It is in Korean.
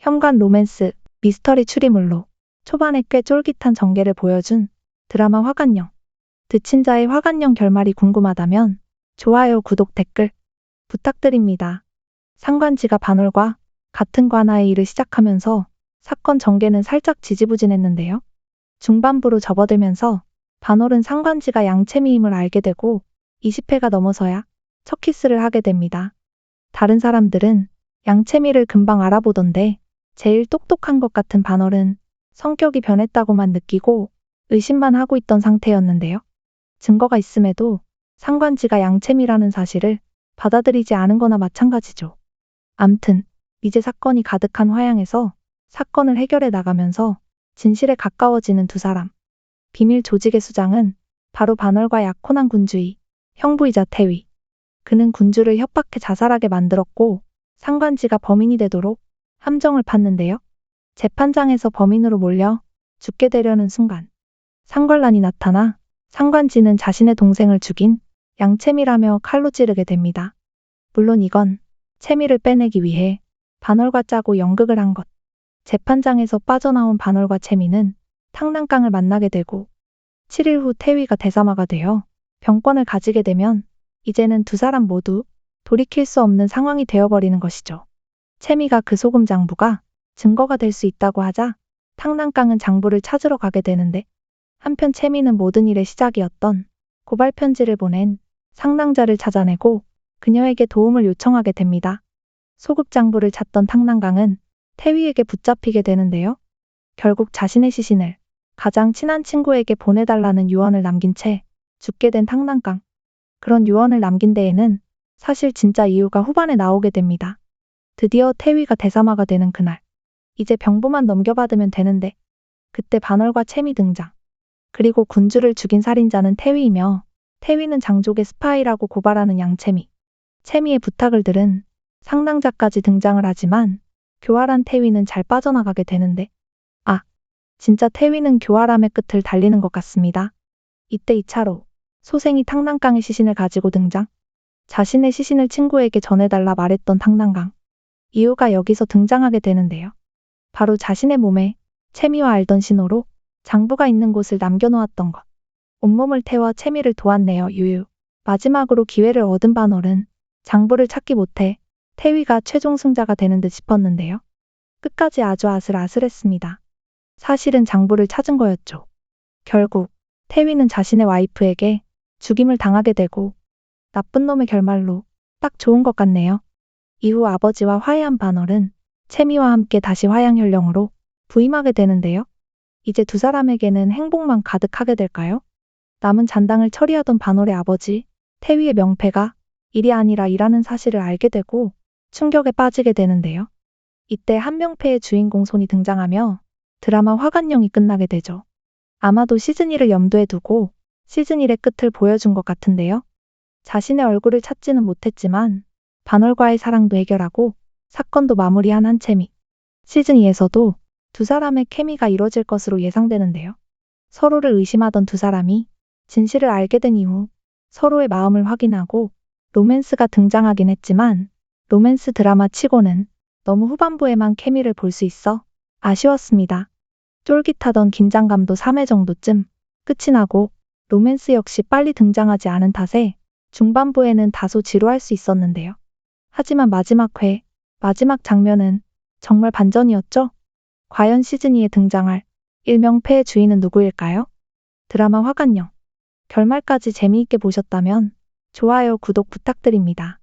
현관 로맨스, 미스터리 추리물로 초반에 꽤 쫄깃한 전개를 보여준 드라마 화관령. 드친 자의 화관령 결말이 궁금하다면 좋아요, 구독, 댓글 부탁드립니다. 상관지가 반월과 같은 관아의 일을 시작하면서 사건 전개는 살짝 지지부진했는데요. 중반부로 접어들면서 반월은 상관지가 양채미임을 알게 되고 20회가 넘어서야 첫 키스를 하게 됩니다. 다른 사람들은 양채미를 금방 알아보던데 제일 똑똑한 것 같은 반월은 성격이 변했다고만 느끼고 의심만 하고 있던 상태였는데요. 증거가 있음에도 상관지가 양채미라는 사실을 받아들이지 않은 거나 마찬가지죠. 암튼 이제 사건이 가득한 화양에서 사건을 해결해 나가면서 진실에 가까워지는 두 사람. 비밀 조직의 수장은 바로 반월과 약혼한 군주의, 형부이자 태위. 그는 군주를 협박해 자살하게 만들었고 상관지가 범인이 되도록 함정을 팠는데요. 재판장에서 범인으로 몰려 죽게 되려는 순간 상관란이 나타나 상관지는 자신의 동생을 죽인 양채미라며 칼로 찌르게 됩니다. 물론 이건 채미를 빼내기 위해 반월과 짜고 연극을 한 것. 재판장에서 빠져나온 반월과 채미는 탕난강을 만나게 되고 7일 후 태위가 대사마가 되어 병권을 가지게 되면 이제는 두 사람 모두 돌이킬 수 없는 상황이 되어버리는 것이죠. 채미가 그 소금 장부가 증거가 될 수 있다고 하자 탕난강은 장부를 찾으러 가게 되는데 한편 채미는 모든 일의 시작이었던 고발 편지를 보낸 상낭자를 찾아내고 그녀에게 도움을 요청하게 됩니다. 소급 장부를 찾던 탕난강은 태위에게 붙잡히게 되는데요. 결국 자신의 시신을 가장 친한 친구에게 보내달라는 유언을 남긴 채 죽게 된 탕난강. 그런 유언을 남긴 데에는 사실 진짜 이유가 후반에 나오게 됩니다. 드디어 태위가 대사마가 되는 그날. 이제 병보만 넘겨받으면 되는데 그때 반월과 채미 등장. 그리고 군주를 죽인 살인자는 태위이며 태위는 장족의 스파이라고 고발하는 양채미. 채미의 부탁을 들은 상낭자까지 등장을 하지만 교활한 태위는 잘 빠져나가게 되는데 진짜 태위는 교활함의 끝을 달리는 것 같습니다. 이때 2차로 소생이 탕난강의 시신을 가지고 등장. 자신의 시신을 친구에게 전해달라 말했던 탕난강. 이유가 여기서 등장하게 되는데요. 바로 자신의 몸에 채미와 알던 신호로 장부가 있는 곳을 남겨놓았던 것. 온몸을 태워 채미를 도왔네요. 유유. 마지막으로 기회를 얻은 반월은 장부를 찾기 못해 태위가 최종 승자가 되는 듯 싶었는데요. 끝까지 아주 아슬아슬했습니다. 사실은 장부를 찾은 거였죠. 결국 태위는 자신의 와이프에게 죽임을 당하게 되고 나쁜 놈의 결말로 딱 좋은 것 같네요. 이후 아버지와 화해한 반월은 채미와 함께 다시 화양현령으로 부임하게 되는데요. 이제 두 사람에게는 행복만 가득하게 될까요? 남은 잔당을 처리하던 반월의 아버지 태위의 명패가 일이 아니라 일하는 사실을 알게 되고 충격에 빠지게 되는데요. 이때 한명패의 주인공 손이 등장하며 드라마 화관령이 끝나게 되죠. 아마도 시즌1을 염두에 두고 시즌1의 끝을 보여준 것 같은데요. 자신의 얼굴을 찾지는 못했지만 반월과의 사랑도 해결하고 사건도 마무리한 한채미. 시즌2에서도 두 사람의 케미가 이뤄질 것으로 예상되는데요. 서로를 의심하던 두 사람이 진실을 알게 된 이후 서로의 마음을 확인하고 로맨스가 등장하긴 했지만 로맨스 드라마 치고는 너무 후반부에만 케미를 볼 수 있어 아쉬웠습니다. 쫄깃하던 긴장감도 3회 정도쯤 끝이 나고 로맨스 역시 빨리 등장하지 않은 탓에 중반부에는 다소 지루할 수 있었는데요. 하지만 마지막 장면은 정말 반전이었죠? 과연 시즌2에 등장할 일명패의 주인은 누구일까요? 드라마 화관령. 결말까지 재미있게 보셨다면 좋아요, 구독 부탁드립니다.